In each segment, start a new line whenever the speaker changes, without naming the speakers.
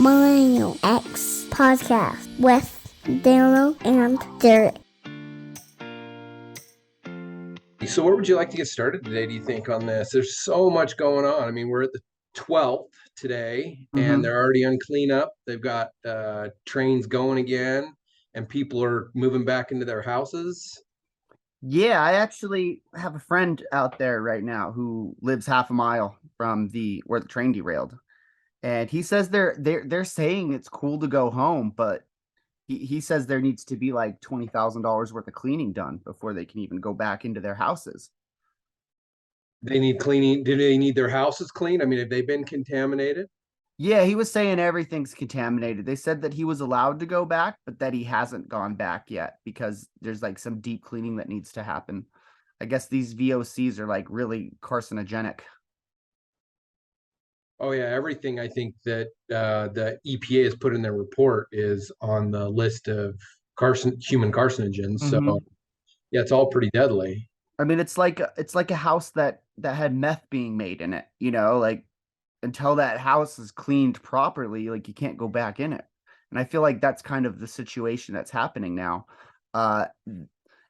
Millennial-X podcast with Daniel and Derek.
So where would you like to get started today, do you think, on this? There's so much going on. I mean, we're at the 12th today, and they're already on cleanup. They've got trains going again, and people are moving back into their houses.
Yeah, I actually have a friend out there right now who lives half a mile from where the train derailed. And he says they're saying it's cool to go home, but he says there needs to be like $20,000 worth of cleaning done before they can even go back into their houses.
They need cleaning. Do they need their houses cleaned? I mean, have they been contaminated?
Yeah, he was saying everything's contaminated. They said that he was allowed to go back, but that he hasn't gone back yet because there's like some deep cleaning that needs to happen. I guess these VOCs are like really carcinogenic.
Oh yeah, everything I think that the EPA has put in their report is on the list of human carcinogens. So yeah, it's all pretty deadly.
I mean, it's like a house that had meth being made in it, like until that house is cleaned properly, like you can't go back in it. And I feel like that's kind of the situation that's happening now.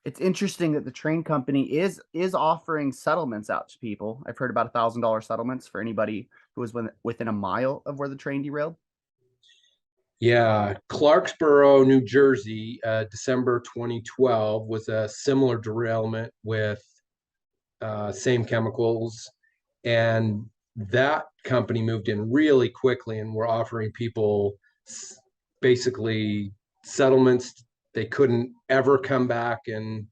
It's interesting that the train company is offering settlements out to people. I've heard about $1,000 settlements for anybody who was within a mile of where the train derailed.
Yeah, Clarksboro, New Jersey, December 2012 was a similar derailment with same chemicals, and that company moved in really quickly and were offering people basically settlements. They couldn't ever come back and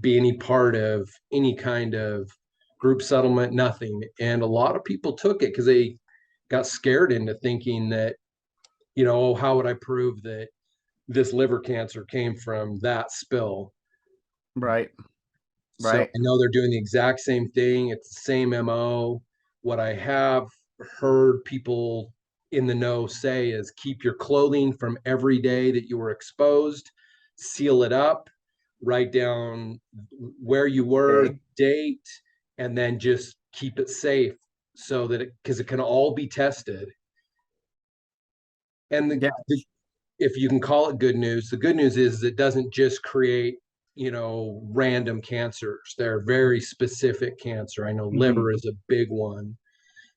be any part of any kind of group settlement, nothing. And a lot of people took it because they got scared into thinking that, oh, how would I prove that this liver cancer came from that spill?
Right.
So I know they're doing the exact same thing. It's the same MO. What I have heard people in the know say is keep your clothing from every day that you were exposed, seal it up, write down where you were, date, and then just keep it safe so that because it can all be tested. And if you can call it good news, the good news is it doesn't just create random cancers. They're very specific cancer. I know liver is a big one.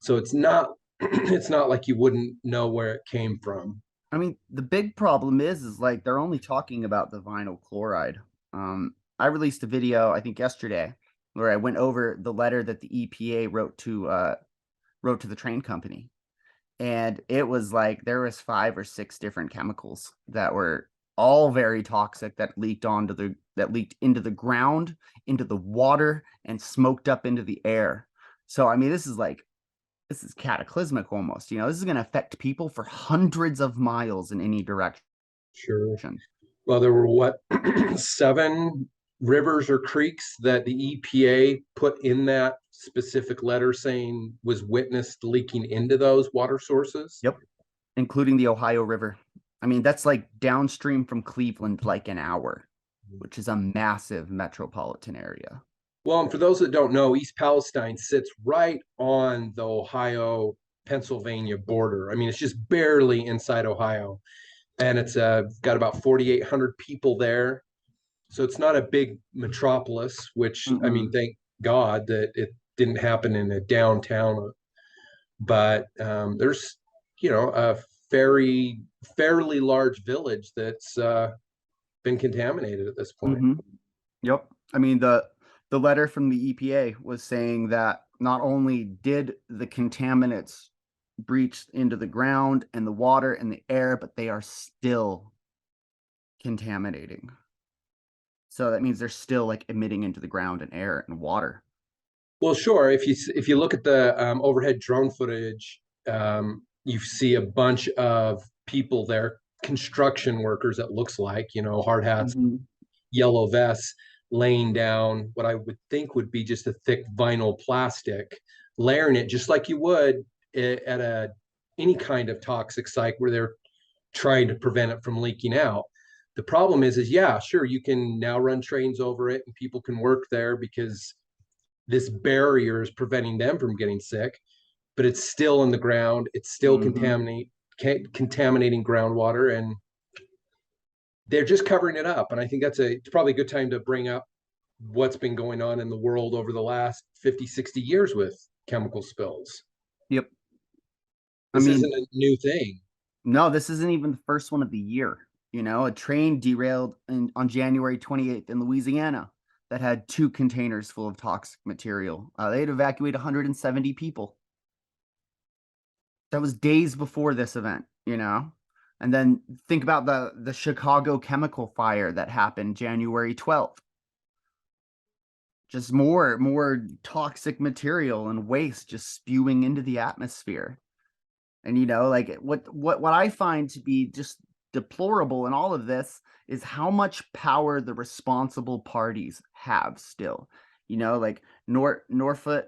So it's not it's not like you wouldn't know where it came from.
I mean, the big problem is like they're only talking about the vinyl chloride. I released a video, I think yesterday, where I went over the letter that the EPA wrote to the train company. And it was like there was 5 or 6 different chemicals that were all very toxic that leaked into the ground, into the water, and smoked up into the air. So I mean, this is cataclysmic almost. This is going to affect people for hundreds of miles in any direction.
Sure. Well, there were 7 rivers or creeks that the EPA put in that specific letter saying was witnessed leaking into those water sources.
Yep. Including the Ohio River. I mean, that's like downstream from Cleveland, like an hour, which is a massive metropolitan area.
Well, and for those that don't know, East Palestine sits right on the Ohio-Pennsylvania border. I mean, it's just barely inside Ohio. And it's got about 4,800 people there. So it's not a big metropolis, which, I mean, thank God that it didn't happen in a downtown. But there's, a fairly large village that's been contaminated at this point.
Yep. I mean, the letter from the EPA was saying that not only did the contaminants breach into the ground and the water and the air, but they are still contaminating. So that means they're still like emitting into the ground and air and water.
Well, sure. If you look at the overhead drone footage, you see a bunch of people there, construction workers. It looks like hard hats, yellow vests, laying down what I would think would be just a thick vinyl plastic, layering it just like you would at any kind of toxic site where they're trying to prevent it from leaking out. The problem is yeah, sure, you can now run trains over it and people can work there because this barrier is preventing them from getting sick. but it's still in the ground. It's still contaminating groundwater, and they're just covering it up. And I think it's probably a good time to bring up what's been going on in the world over the last 50, 60 years with chemical spills.
Yep.
This isn't a new thing.
No, this isn't even the first one of the year. You know, a train derailed on January 28th in Louisiana that had 2 containers full of toxic material. They had evacuated 170 people. That was days before this event, you know? And then think about the Chicago chemical fire that happened January 12th. Just more toxic material and waste just spewing into the atmosphere. And, you know, like what I find to be just deplorable in all of this is how much power the responsible parties have still. You know, like Norfolk,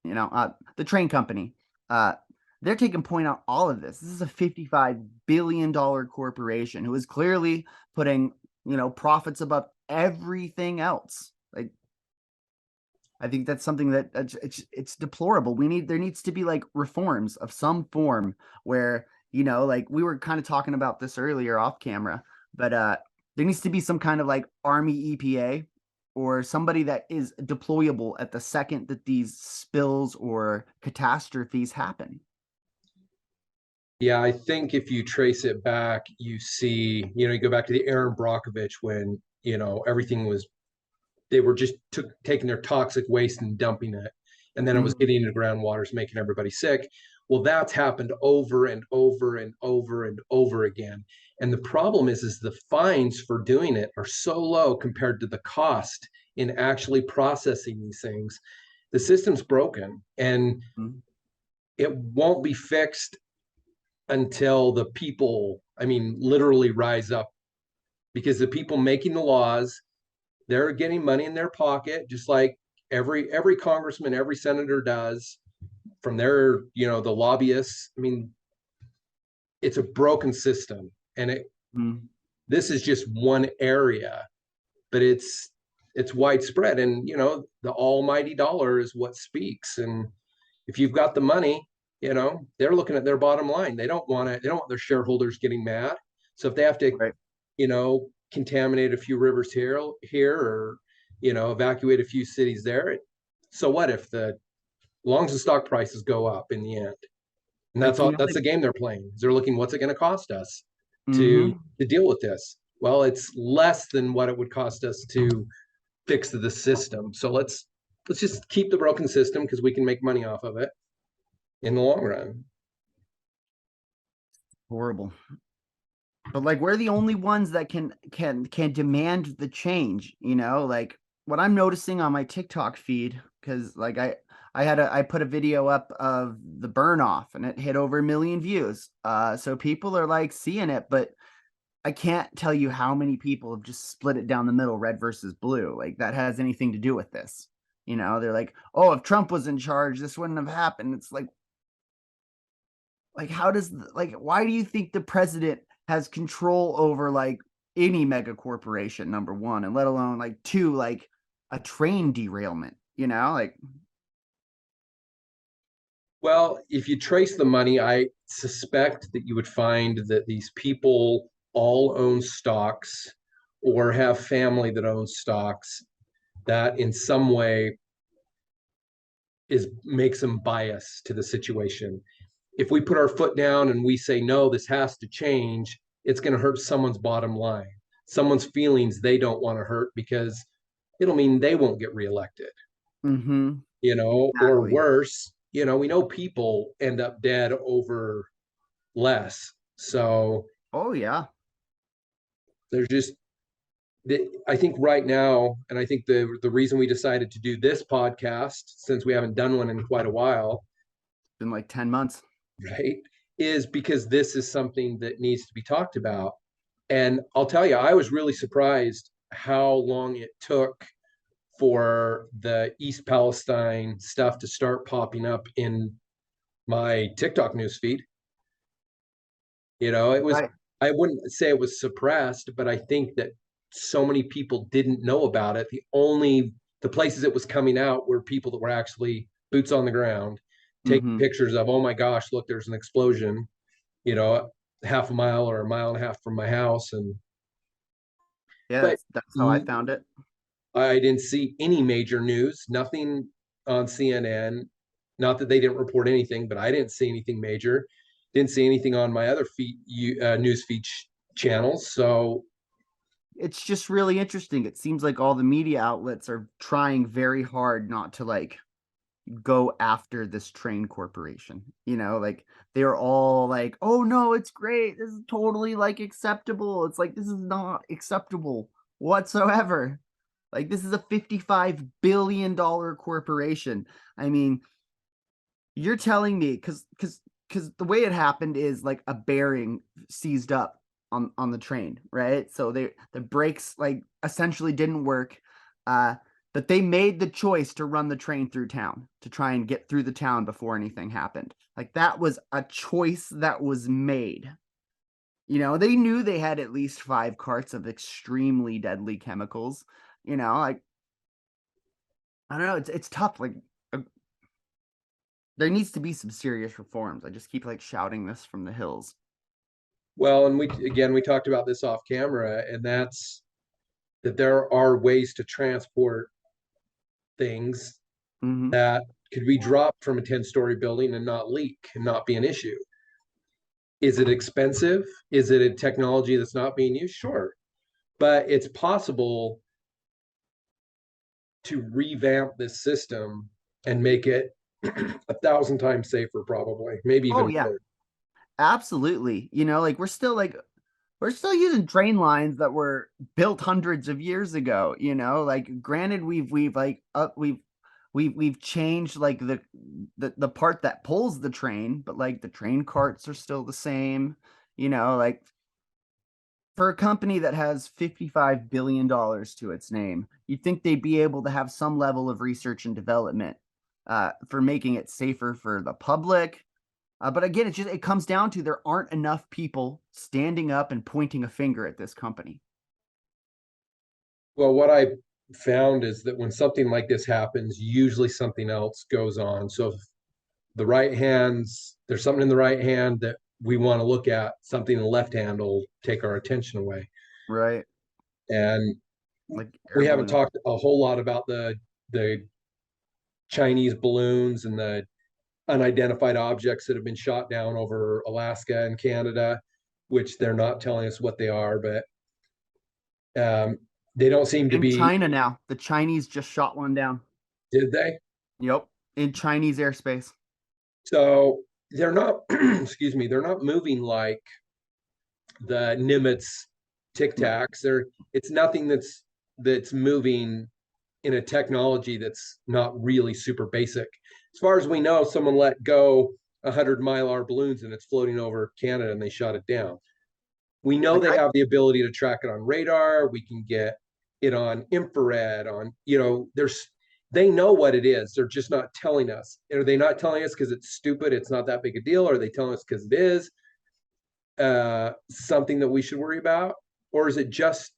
you know, the train company. They're taking point on all of this. This is a $55 billion corporation who is clearly putting, you know, profits above everything else. Like, I think that's something that it's deplorable. There needs to be like reforms of some form where, you know, like we were kind of talking about this earlier off camera, but there needs to be some kind of like Army EPA or somebody that is deployable at the second that these spills or catastrophes happen.
Yeah, I think if you trace it back, you see, you know, you go back to the Aaron Brockovich when, you know, they were just taking their toxic waste and dumping it. And then it was getting into groundwaters, making everybody sick. Well, that's happened over and over and over and over again. And the problem is the fines for doing it are so low compared to the cost in actually processing these things. The system's broken, and it won't be fixed until the people, I mean, literally rise up, because the people making the laws, they're getting money in their pocket, just like every congressman, every senator does from their, you know, the lobbyists. I mean, it's a broken system, and this is just one area, but it's widespread. And, you know, the almighty dollar is what speaks. And if you've got the money, you know, they're looking at their bottom line. They don't want their shareholders getting mad. So if they have to, you know, contaminate a few rivers here, or, you know, evacuate a few cities there, so what if as long as the stock prices go up in the end? And that's all. That's the game they're playing. They're looking, what's it going to cost us to deal with this? Well, it's less than what it would cost us to fix the system. So let's just keep the broken system, because we can make money off of it in the long run.
Horrible. But like, we're the only ones that can demand the change, you know? Like, what I'm noticing on my TikTok feed, because like I put a video up of the burn off and it hit over 1 million views. So people are like seeing it, but I can't tell you how many people have just split it down the middle, red versus blue. Like, that has anything to do with this. You know, they're like, oh, if Trump was in charge, this wouldn't have happened. It's like how does, like, why do you think the president has control over like any mega corporation, number one, and let alone like 2, like a train derailment, you know? Like,
well, if you trace the money, I suspect that you would find that these people all own stocks or have family that owns stocks that in some way makes them biased to the situation. If we put our foot down and we say, no, this has to change, it's going to hurt someone's bottom line, someone's feelings they don't want to hurt, because it'll mean they won't get reelected. You know, or worse, you know, we know people end up dead over less. So,
oh yeah,
there's just, I think right now, and I think the reason we decided to do this podcast, since we haven't done one in quite a while,
been like 10 months,
right, is because this is something that needs to be talked about. And I'll tell you, I was really surprised how long it took for the East Palestine stuff to start popping up in my TikTok newsfeed. You know, it was, I wouldn't say it was suppressed, but I think that so many people didn't know about it. The only the places it was coming out were people that were actually boots on the ground, taking pictures of, oh my gosh, look, there's an explosion, you know, half a mile or a mile and a half from my house. And
Yeah,
but
that's how I found it.
I didn't see any major news, nothing on CNN. Not that they didn't report anything, but I didn't see anything major. Didn't see anything on my other news feed channels. So
It's just really interesting. It seems like all the media outlets are trying very hard not to like go after this train corporation. You know, like they're all like, "Oh no, it's great. This is totally like acceptable." It's like this is not acceptable whatsoever. Like this is a $55 billion corporation. I mean, you're telling me because the way it happened is like a bearing seized up on the train, right? So the brakes like essentially didn't work. But they made the choice to run the train through town to try and get through the town before anything happened. Like that was a choice that was made. You know, they knew they had at least 5 carts of extremely deadly chemicals. You know, like I don't know, it's tough. Like there needs to be some serious reforms. I just keep like shouting this from the hills.
well, and we talked about this off camera, and that's that there are ways to transport things that could be dropped from a 10-story building and not leak and not be an issue. Is it expensive? Is it a technology that's not being used? Sure. But it's possible to revamp this system and make it 1,000 times safer, probably, maybe even
Oh yeah,
more.
absolutely. You know, like we're still using train lines that were built hundreds of years ago, you know? Like granted we've changed like the part that pulls the train, but like the train carts are still the same, you know, like for a company that has $55 billion to its name, you'd think they'd be able to have some level of research and development for making it safer for the public. But again, it comes down to there aren't enough people standing up and pointing a finger at this company.
Well, what I found is that when something like this happens, usually something else goes on. So if there's something in the right hand that we want to look at, something in the left hand will take our attention away.
Right.
And
Like
we
air
haven't
balloons.
talked a whole lot about the Chinese balloons and the unidentified objects that have been shot down over Alaska and Canada, which they're not telling us what they are, but they don't seem to
In
be.
China now, the Chinese just shot one down.
Did they?
Yep. In Chinese airspace.
So they're not, excuse me, they're not moving like the Nimitz Tic Tacs. It's nothing that's moving in a technology that's not really super basic. As far as we know, someone let go 100-mile-an-hour balloons and it's floating over Canada and they shot it down. We know
Like
they have the ability to track it on radar. We can get it on infrared, they know what it is. They're just not telling us. Are they not telling us because it's stupid? It's not that big a deal. Are they telling us because it is something that we should worry about? Or is it just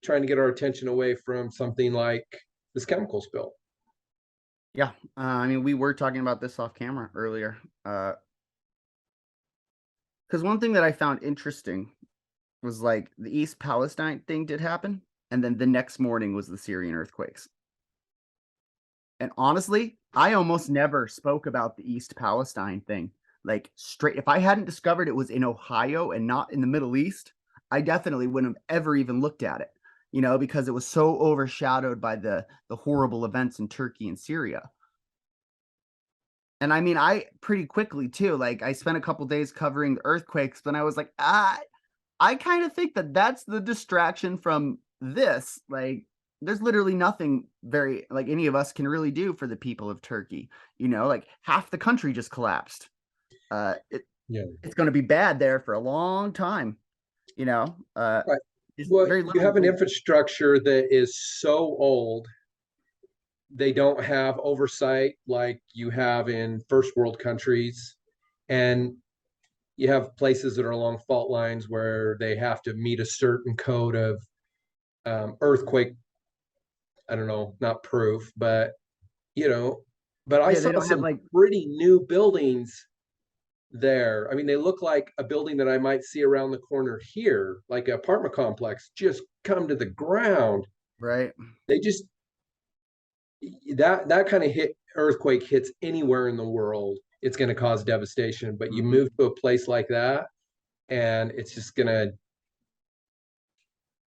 trying to get our attention away from something like this chemical spill?
Yeah. I mean, we were talking about this off camera earlier. Because one thing that I found interesting was like the East Palestine thing did happen. And then the next morning was the Syrian earthquakes. And honestly, I almost never spoke about the East Palestine thing. Like straight, if I hadn't discovered it was in Ohio and not in the Middle East, I definitely wouldn't have ever even looked at it, you know, because it was so overshadowed by the horrible events in Turkey and Syria. And I mean, I pretty quickly too, like I spent a couple days covering the earthquakes, but I was like, I kind of think that that's the distraction from this. Like, there's literally nothing very like any of us can really do for the people of Turkey. You know, like half the country just collapsed.
Yeah.
It's going to be bad there for a long time. You know,
Right.
just
Well,
very
you have
little.
an infrastructure that is so old, they don't have oversight like you have in first world countries. And you have places that are along fault lines where they have to meet a certain code of earthquake I don't know, not proof, but but I
Yeah, they
saw
don't have
some
like
pretty new buildings there. I mean, they look like a building that I might see around the corner here, like an apartment complex, just come to the ground.
right.
They just that kind of earthquake hits anywhere in the world, it's going to cause devastation. But you
Mhm.
move to a place like that, and it's just going to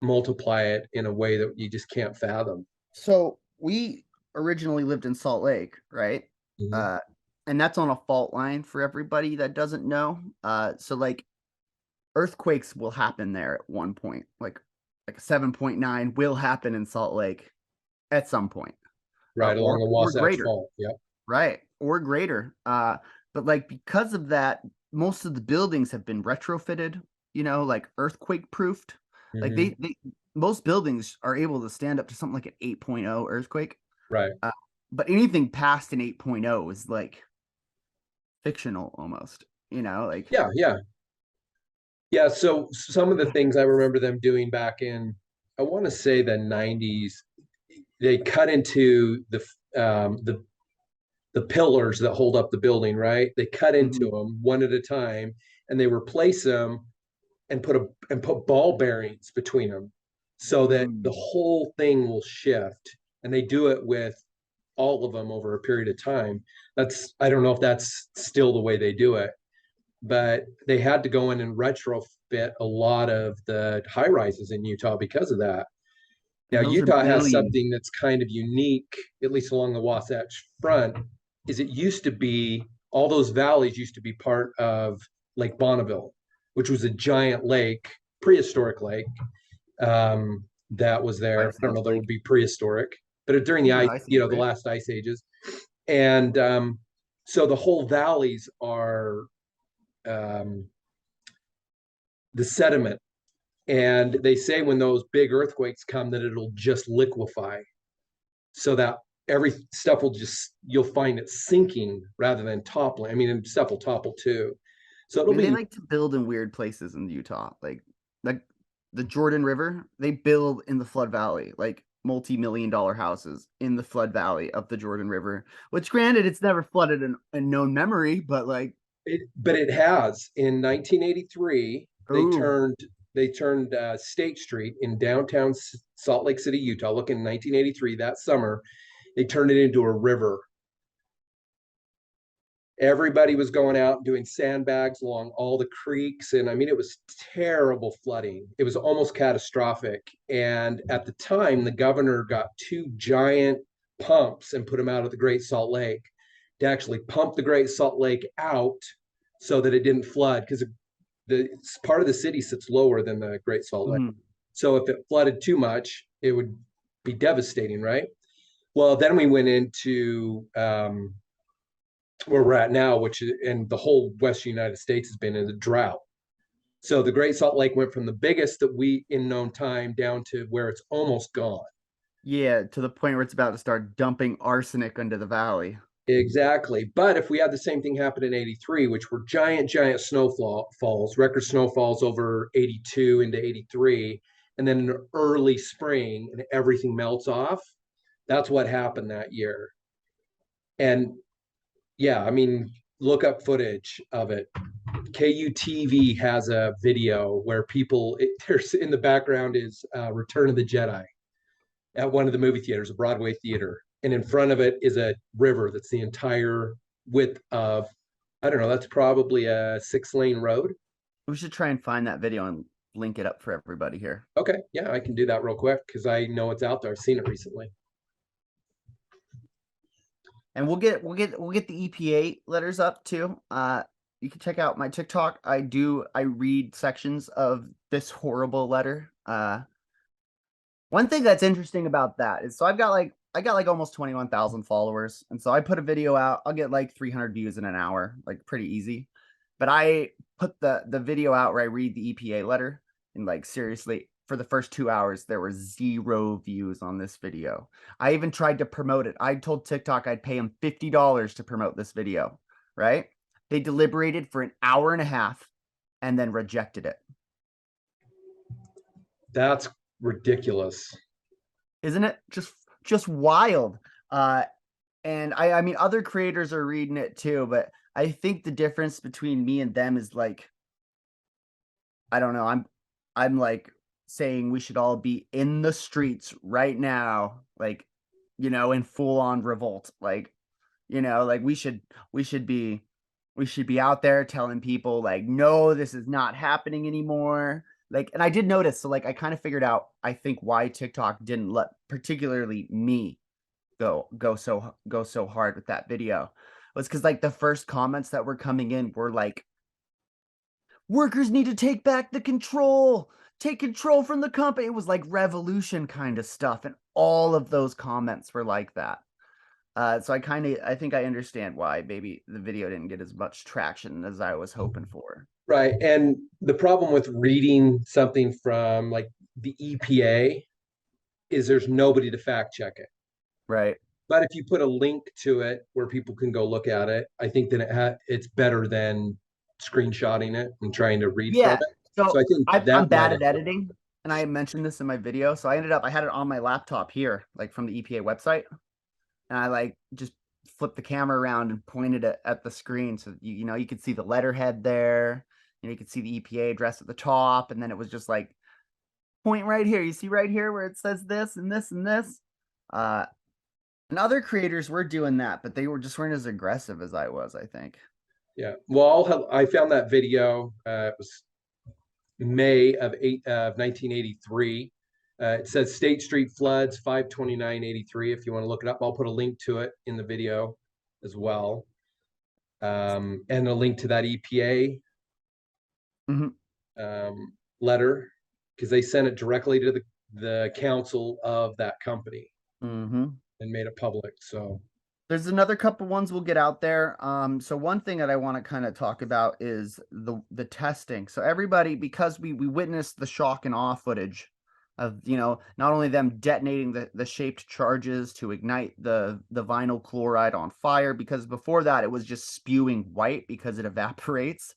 multiply it in a way that you just can't fathom.
So we originally lived in Salt Lake, right?
Mhm.
Uh, and that's on a fault line for everybody that doesn't know. So like earthquakes will happen there at one point, like a 7.9 will happen in Salt Lake at some point,
Right along the
or
Wasatch
greater,
Fault. Yep.
right? Or greater. But like because of that, most of the buildings have been retrofitted, like earthquake proofed. Like
Hmm.
most buildings are able to stand up to something like an 8.0 earthquake.
Right.
Uh, but anything past an 8.0 is like fictional almost, like
Yeah. Yeah. Yeah. So some of the things I remember them doing back in, I want to say the 90s, they cut into the pillars that hold up the building, right? They cut into
mhm.
them one at a time, and they replace them and put ball bearings between them so that the
Mm.
whole thing will shift. And they do it with all of them over a period of time. I don't know if that's still the way they do it, but they had to go in and retrofit a lot of the high rises in Utah because of that. Now,
And those are
Utah has
billions.
something that's kind of unique, at least along the Wasatch Front, is it used to be all those valleys used to be part of Lake Bonneville, which was a giant lake, prehistoric lake, that was there. I don't know
Sounds
that would
like
be prehistoric, but during the
yeah,
ice,
ice age,
the
right?
last ice ages, and so the whole valleys are um, the sediment, and they say when those big earthquakes come that it'll just liquefy so that every stuff will just you'll find it sinking rather than toppling. I mean, and stuff will topple too. So
I
it'll
mean, they
be
like to build in weird places in Utah, like the Jordan River. They build in the flood valley, like multi-million-dollar houses in the flood valley of the Jordan River. Which, granted, it's never flooded in known memory, but like,
but it has in 1983
ooh,
they turned State Street in downtown Salt Lake City, Utah. Look, in 1983, that summer, they turned it into a river. Everybody was going out and doing sandbags along all the creeks. And I mean, it was terrible flooding. It was almost catastrophic. And at the time, the governor got two giant pumps and put them out of the Great Salt Lake to actually pump the Great Salt Lake out so that it didn't flood because the part of the city sits lower than the Great Salt Lake.
mhm.
So if it flooded too much, it would be devastating, right? Well, then we went into where we're at now, which is, and the whole Western United States has been in a drought. So the Great Salt Lake went from the biggest that we in known time down to where it's almost gone.
Yeah, to the point where it's about to start dumping arsenic into the valley.
Exactly. But if we had the same thing happen in 83, which were giant snowfalls, record snowfalls over 82 into 83, and then an early spring and everything melts off, that's what happened that year. And yeah, I mean, look up footage of it. KUTV has a video where there's in the background is Return of the Jedi at one of the movie theaters, a Broadway theater. And in front of it is a river that's the entire width of, I don't know, that's probably a 6-lane road.
We should try and find that video and link it up for everybody here.
Okay. Yeah, I can do that real quick because I know it's out there. I've seen it recently.
And we'll get the EPA letters up too. You can check out my TikTok. I read sections of this horrible letter. One thing that's interesting about that is, so I got like almost 21,000 followers, and so I put a video out. I'll get like 300 views in an hour, like pretty easy. But I put the video out where I read the EPA letter, and like seriously, for the first 2 hours, there were 0 views on this video. I even tried to promote it. I told TikTok I'd pay them $50 to promote this video, right? They deliberated for an hour and a half and then rejected it.
That's ridiculous.
Isn't it? just wild. And I mean, other creators are reading it too, but I think the difference between me and them is like, I don't know. I'm like saying we should all be in the streets right now, like, in full on revolt. Like, like we should be out there telling people like, no, this is not happening anymore. Like, and I did notice, so like I kind of figured out, I think, why TikTok didn't let particularly me go so hard with that video, was because like the first comments that were coming in were like, workers need to take back the control, take control from the company. It was like revolution kind of stuff, and all of those comments were like that. So I think I understand why maybe the video didn't get as much traction as I was hoping for.
Right. And the problem with reading something from like the EPA is there's nobody to fact check it.
Right.
But if you put a link to it where people can go look at it, I think that it's better than screenshotting it and trying to read from
Yeah.
it.
So
I think
I'm bad at
help.
editing, and I mentioned this in my video. So I had it on my laptop here, like from the EPA website, and I like just flipped the camera around and pointed it at the screen, so you could see the letterhead there. You could see the EPA address at the top, and then it was just like, point right here. You see right here where it says this and this and this. And other creators were doing that, but they weren't as aggressive as I was, I think.
Yeah. Well, I found that video. It was May of 1983. It says State Street floods 5/29/83. If you want to look it up, I'll put a link to it in the video as well, and a link to that EPA letter, because they sent it directly to the council of that company and made it public. So
there's another couple ones we'll get out there. So one thing that I want to kind of talk about is the testing. So everybody, because we witnessed the shock and awe footage of, not only them detonating the shaped charges to ignite the vinyl chloride on fire, because before that it was just spewing white because it evaporates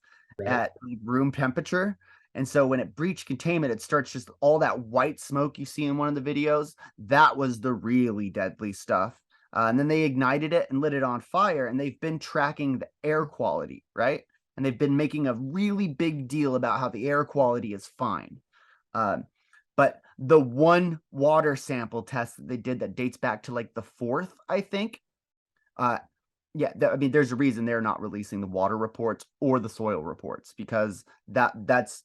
at room temperature. And so when it breached containment, it starts just all that white smoke you see in one of the videos. That was the really deadly stuff. And then they ignited it and lit it on fire, and they've been tracking the air quality, right? And they've been making a really big deal about how the air quality is fine. But the one water sample test that they did that dates back to like the 4th, I think. I mean, there's a reason they're not releasing the water reports or the soil reports, because that's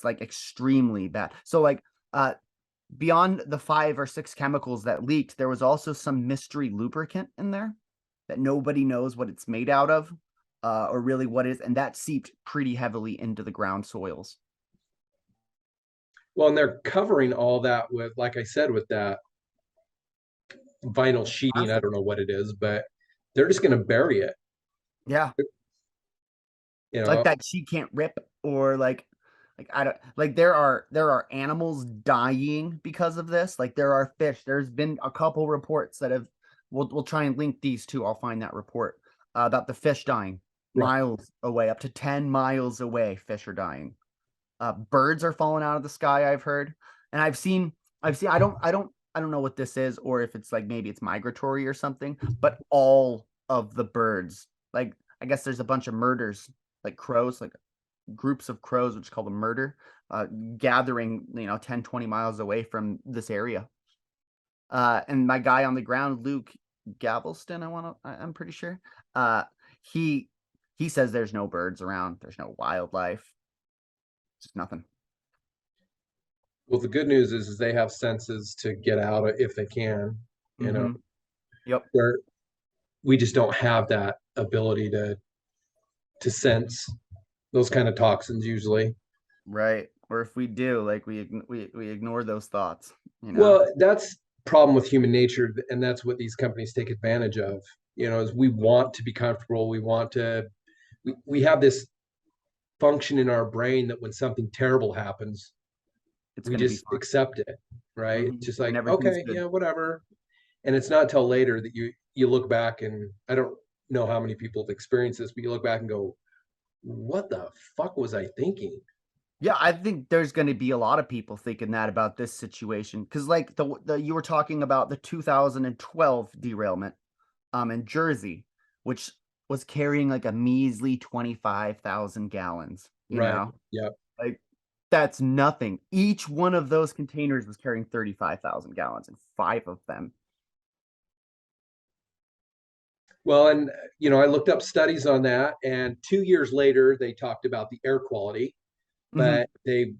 like extremely bad. So like, beyond the 5 or 6 chemicals that leaked, there was also some mystery lubricant in there that nobody knows what it's made out of, or really what it is, and that seeped pretty heavily into the ground soils.
Well, and they're covering all that with, like I said, with that vinyl sheeting. I don't know what it is, but they're just going to bury it.
Yeah. Like that sheet can't rip, or like I don't like, there are animals dying because of this. Like there are fish. There's been a couple reports that have, we'll try and link these two. I'll find that report about the fish dying miles away, up to 10 miles away. Fish are dying. Birds are falling out of the sky, I've heard. And I've seen, I don't know what this is, or if it's like, maybe it's migratory or something, but all of the birds, like, I guess there's a bunch of murders, like crows, like groups of crows, which is called a murder, gathering 10-20 miles away from this area. And my guy on the ground, Luke Galveston, I'm pretty sure, he says there's no birds around, there's no wildlife, just nothing.
Well, the good news is they have senses to get out if they can,
Yep.
where we just don't have that ability to sense those kind of toxins usually.
Right. Or if we do, like, we ignore those thoughts,
Well, that's problem with human nature, and that's what these companies take advantage of, is we want to be comfortable. We have this function in our brain that when something terrible happens, we just accept it, right? Just like, okay, yeah, whatever. And it's not till later that you look back, and I don't know how many people have experienced this, but you look back and go, what the fuck was I thinking?
Yeah, I think there's going to be a lot of people thinking that about this situation because, like the you were talking about the 2012 derailment, in Jersey, which was carrying like a measly 25,000 gallons. You
Right.
know,
Yeah.
like that's nothing. Each one of those containers was carrying 35,000 gallons, and five of them.
Well, and I looked up studies on that, and 2 years later, they talked about the air quality,
Mhm.
but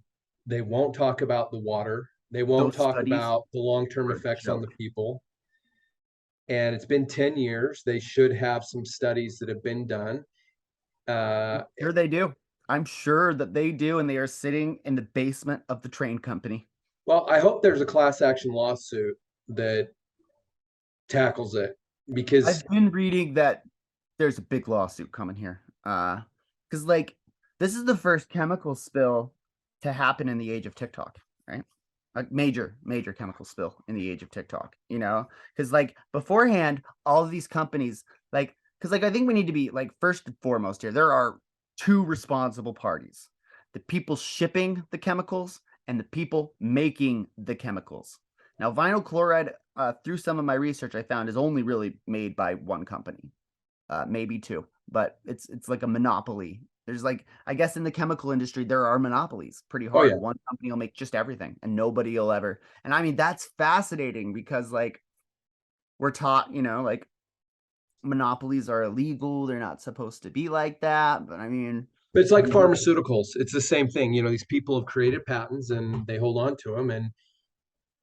they won't talk about the water. They won't
Those
talk
studies
about the long-term
were a
effects on the
joke.
people. And it's been 10 years. They should have some studies that have been done. Uh,
Sure they do. I'm sure that they do, and they are sitting in the basement of the train company.
well, I hope there's a class action lawsuit that tackles it because,
I've been reading that there's a big lawsuit coming here. Because like this is the first chemical spill to happen in the age of TikTok, right? A major chemical spill in the age of TikTok, because like beforehand, all of these companies, like, because like I think we need to be like first and foremost here, there are two responsible parties: the people shipping the chemicals and the people making the chemicals. Now, vinyl chloride, through some of my research, I found is only really made by one company, maybe two, but it's like a monopoly. There's like, I guess in the chemical industry, there are monopolies pretty
oh, yeah.
hard. One company will make just everything and nobody will ever. And I mean, that's fascinating because like we're taught, like monopolies are illegal. They're not supposed to be like that. But I mean,
But it's like
we do.
pharmaceuticals. It's the same thing. These people have created patents and they hold on to them, and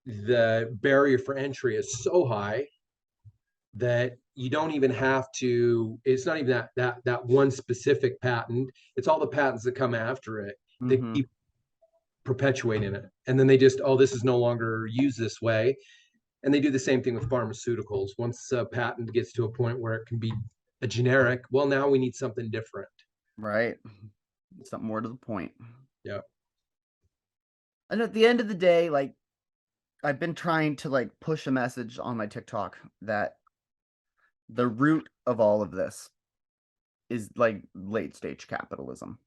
the barrier for entry is so high that you don't even have to. It's not even that one specific patent. It's all the patents that come after it that
Mm-hmm.
keep perpetuating it, and then they just, oh, this is no longer used this way. And they do the same thing with pharmaceuticals. Once a patent gets to a point where it can be a generic, well, now we need something different.
Right. Something more to the point.
Yeah.
And at the end of the day, like I've been trying to like push a message on my TikTok that the root of all of this is like late stage capitalism.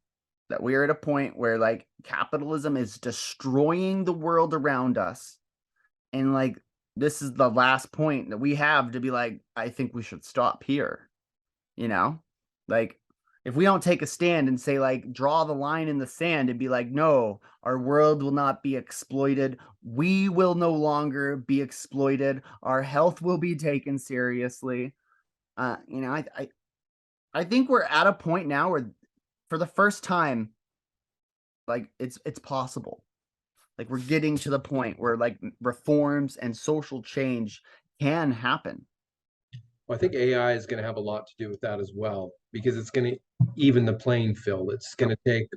That we are at a point where like capitalism is destroying the world around us. And like this is the last point that we have to be like, I think we should stop here. You know? Like if we don't take a stand and say like draw the line in the sand and be like, no, our world will not be exploited. We will no longer be exploited. Our health will be taken seriously. I think we're at a point now where for the first time, like it's possible. Like we're getting to the point where like reforms and social change can happen.
Well, I think AI is going to have a lot to do with that as well, because it's going to even the playing field. It's going to take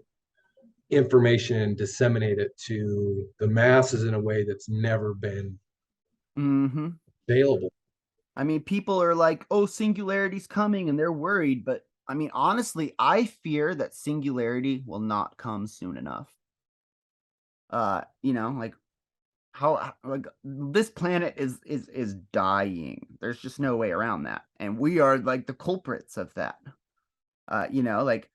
information and disseminate it to the masses in a way that's never been
Mm-hmm.
available.
I mean, people are like, "Oh, singularity's coming," and they're worried. But I mean, honestly, I fear that singularity will not come soon enough. Like how like this planet is dying. There's just no way around that, and we are like the culprits of that. Like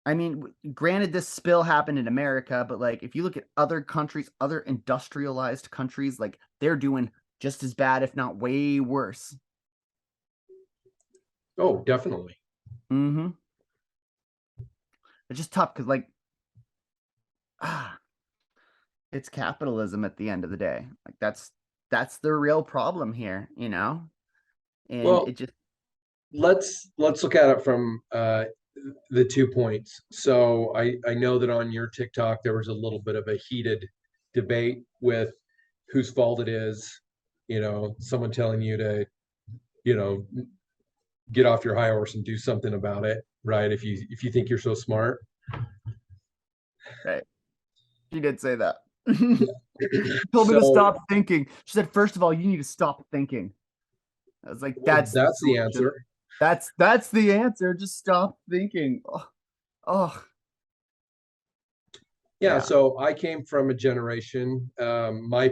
I mean, granted, this spill happened in America, but like if you look at other countries, other industrialized countries, like they're doing just as bad, if not way worse.
Oh, definitely.
Mm-hmm. It's just tough because like ah, it's capitalism at the end of the day. Like that's the real problem here, and
Well,
it just
let's look at it from the 2 points. So I know that on your TikTok there was a little bit of a heated debate with whose fault it is. Someone telling you to, you know, get off your high horse and do something about it, right? If you think you're so smart.
right. She did say that.
Yeah.
She told me to
So,
stop thinking. She said, first of all, you need to stop thinking. I was like,
well,
that's the
that's the
solution.
answer.
That's the answer. Just stop thinking. Oh,
Yeah,
yeah.
so I came from a generation. My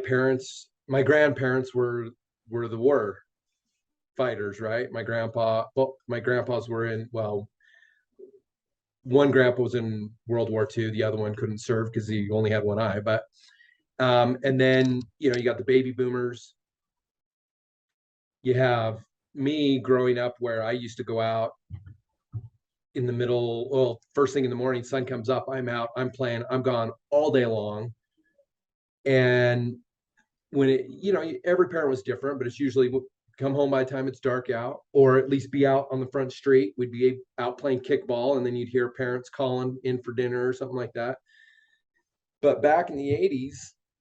grandparents were the war fighters, right? My grandpas were in. Well, one grandpa was in World War II, the other one couldn't serve because he only had one eye. But and then you got the baby boomers. You have me growing up where I used to go out in the middle, well, first thing in the morning, sun comes up, I'm out, I'm playing, I'm gone all day long. And when every parent was different, but it's usually come home by the time it's dark out, or at least be out on the front street. We'd be out playing kickball, and then you'd hear parents calling in for dinner or something like that. But back in the 80s,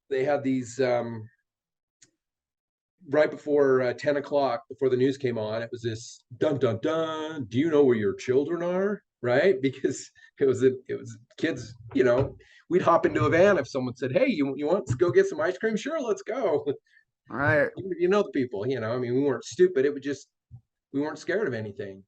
they had these right before 10 o'clock, before the news came on, it was this dun dun dun. Do you know where your children are? Right? Because it was kids. We'd hop into a van if someone said, "Hey, you want to go get some ice cream?" Sure, let's go.
All right.
The people. I mean, we weren't stupid. It was just we weren't scared of anything.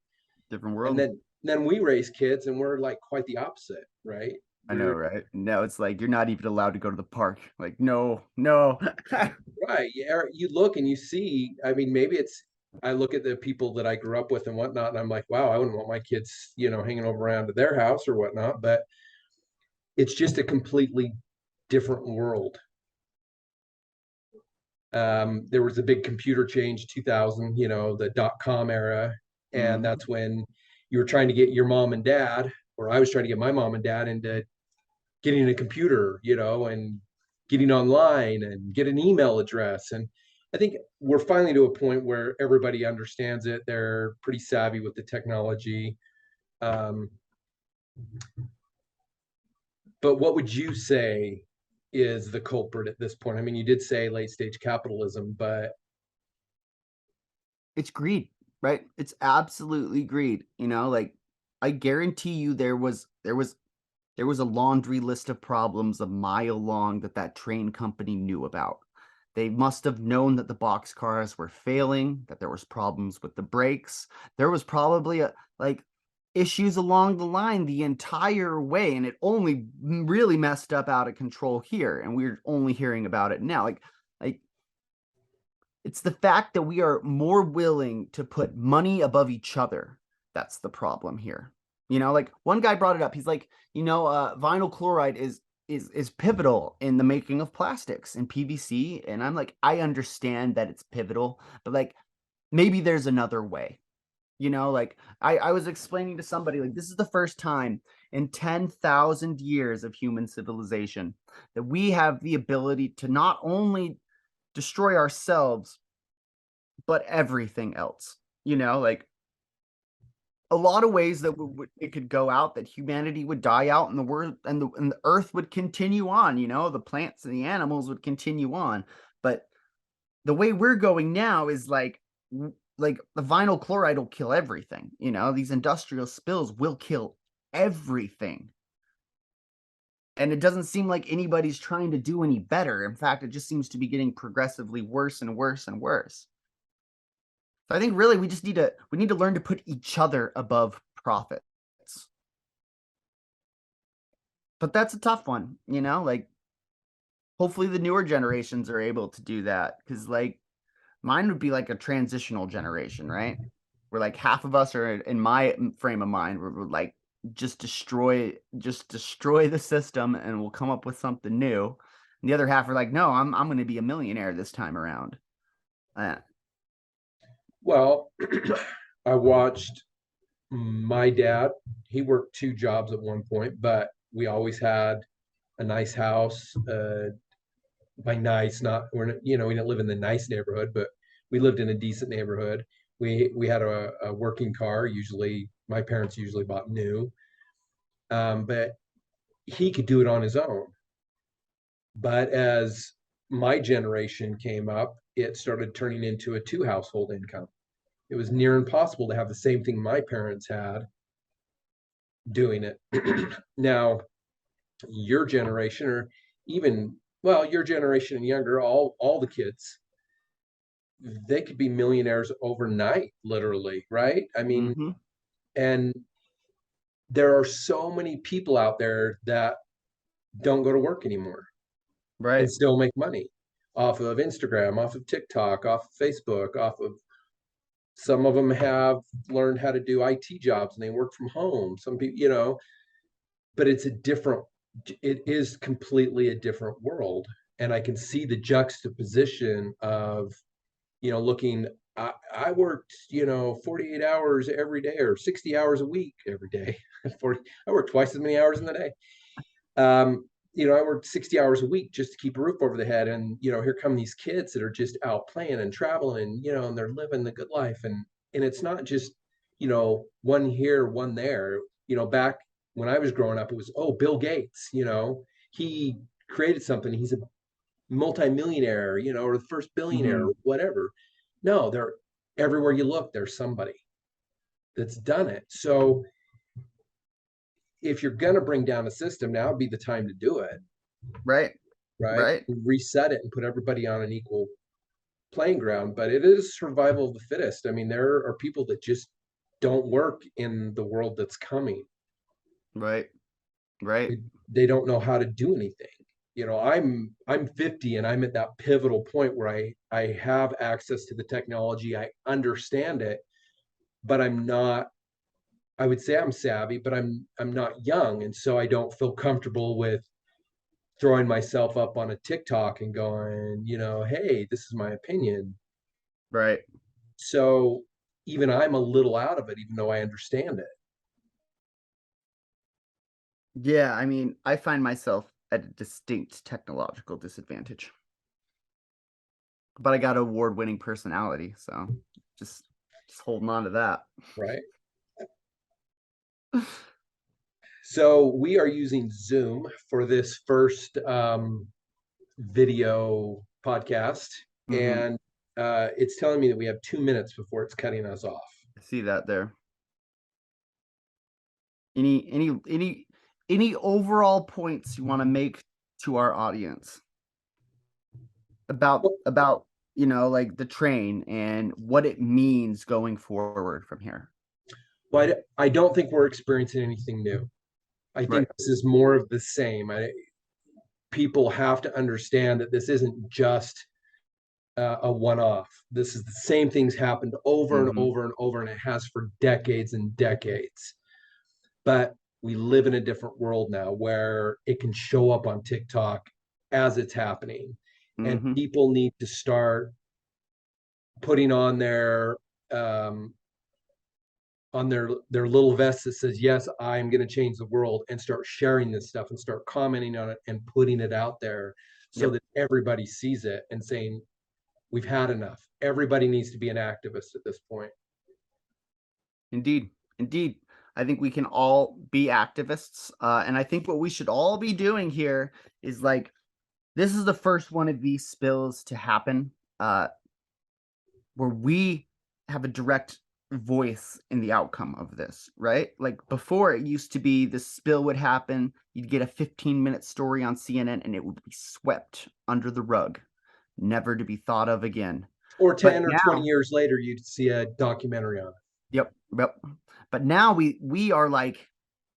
Different world.
And then we raise kids, and we're like quite the opposite, right?
I know, right? No, it's like you're not even allowed to go to the park. Like, no.
Right. Yeah. You look and you see, I mean, I look at the people that I grew up with and whatnot, and I'm like, wow, I wouldn't want my kids, hanging over around to their house or whatnot. But it's just a completely different world. There was a big computer change, 2000, the .com era. And that's when you were trying to get your mom and dad, or I was trying to get my mom and dad into getting a computer, and getting online and get an email address. And I think we're finally to a point where everybody understands it. They're pretty savvy with the technology. But what would you say is the culprit at this point? I mean, you did say late stage capitalism, but
it's greed, right? It's absolutely greed. Like I guarantee you there was a laundry list of problems a mile long that train company knew about. They must have known that the boxcars were failing, that there was problems with the brakes. There was probably issues along the line the entire way, and it only really messed up out of control here, and we're only hearing about it now. Like it's the fact that we are more willing to put money above each other. That's the problem here. Like one guy brought it up. He's like, vinyl chloride is pivotal in the making of plastics and PVC. And I'm like, I understand that it's pivotal, but like maybe there's another way. Like I was explaining to somebody, like, this is the first time in 10,000 years of human civilization that we have the ability to not only destroy ourselves, but everything else. Like a lot of ways that it could go out, that humanity would die out, and the world and the earth would continue on. The plants and the animals would continue on. But the way we're going now is like the vinyl chloride will kill everything. These industrial spills will kill everything. And it doesn't seem like anybody's trying to do any better. In fact, it just seems to be getting progressively worse and worse and worse. So I think really we need to learn to put each other above profits. But that's a tough one, like hopefully the newer generations are able to do that, because like mine would be like a transitional generation, right? Where like half of us are in my frame of mind, we're like just destroy the system and we'll come up with something new. And the other half are like, no, I'm going to be a millionaire this time around.
Well, I watched my dad. He worked 2 jobs at one point, but we always had a nice house. By nice, we didn't live in the nice neighborhood, but we lived in a decent neighborhood. We had a working car. Usually, my parents usually bought new, but he could do it on his own. But as my generation came up, it started turning into a 2 household income. It was near impossible to have the same thing my parents had doing it. Now, your generation, or even, well, your generation and younger, all the kids, they could be millionaires overnight, literally, right? I mean, and there are so many people out there that don't go to work anymore,
right,
and still make money off of Instagram, off of TikTok, off of Facebook, off of, some of them have learned how to do IT jobs and they work from home. Some people, but it is completely a different world. And I can see the juxtaposition of, looking, I worked, 48 hours every day or 60 hours a week every day. I worked twice as many hours in the day. I worked 60 hours a week just to keep a roof over the head. And, here come these kids that are just out playing and traveling, and they're living the good life. And it's not just, one here, one there. Back when I was growing up, it was, oh, Bill Gates, he created something. He's a multimillionaire, or the first billionaire, or whatever. No, they're everywhere you look, there's somebody that's done it. So if you're going to bring down a system, now would be the time to do it.
Right.
Reset it and put everybody on an equal playing ground. But it is survival of the fittest. I mean, there are people that just don't work in the world that's coming.
Right.
They don't know how to do anything. I'm 50 and I'm at that pivotal point where I have access to the technology. I understand it, but I'm not, I would say I'm savvy, but I'm not young. And so I don't feel comfortable with throwing myself up on a TikTok and going, hey, this is my opinion.
Right.
So even I'm a little out of it, even though I understand it.
Yeah, I mean, I find myself at a distinct technological disadvantage. But I got an award-winning personality, so just holding on to that.
Right. So we are using Zoom for this first video podcast, and it's telling me that we have 2 minutes before it's cutting us off.
I see that there. Any overall points you want to make to our audience about like the train and what it means going forward from here?
Well, I don't think we're experiencing anything new. I think this is more of the same. People have to understand that this isn't just a one-off. This is the same things happened over and over and over, and it has for decades and decades. But we live in a different world now where it can show up on TikTok as it's happening. And people need to start putting on their little vest that says, yes, I'm going to change the world, and start sharing this stuff and start commenting on it and putting it out there so that everybody sees it and saying, we've had enough. Everybody needs to be an activist at this point.
Indeed. I think we can all be activists. And I think what we should all be doing here is like, this is the first one of these spills to happen where we have a direct voice in the outcome of this, right? Like before, it used to be the spill would happen, you'd get a 15-minute story on CNN and it would be swept under the rug, never to be thought of again.
Or 10 or 20 years later, you'd see a documentary on it.
Yep. But now we are like,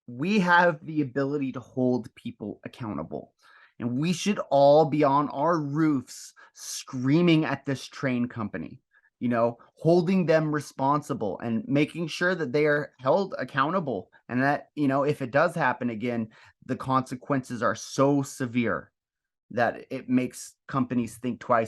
we have the ability to hold people accountable, and we should all be on our roofs screaming at this train company, holding them responsible and making sure that they are held accountable, and that, if it does happen again, the consequences are so severe that it makes companies think twice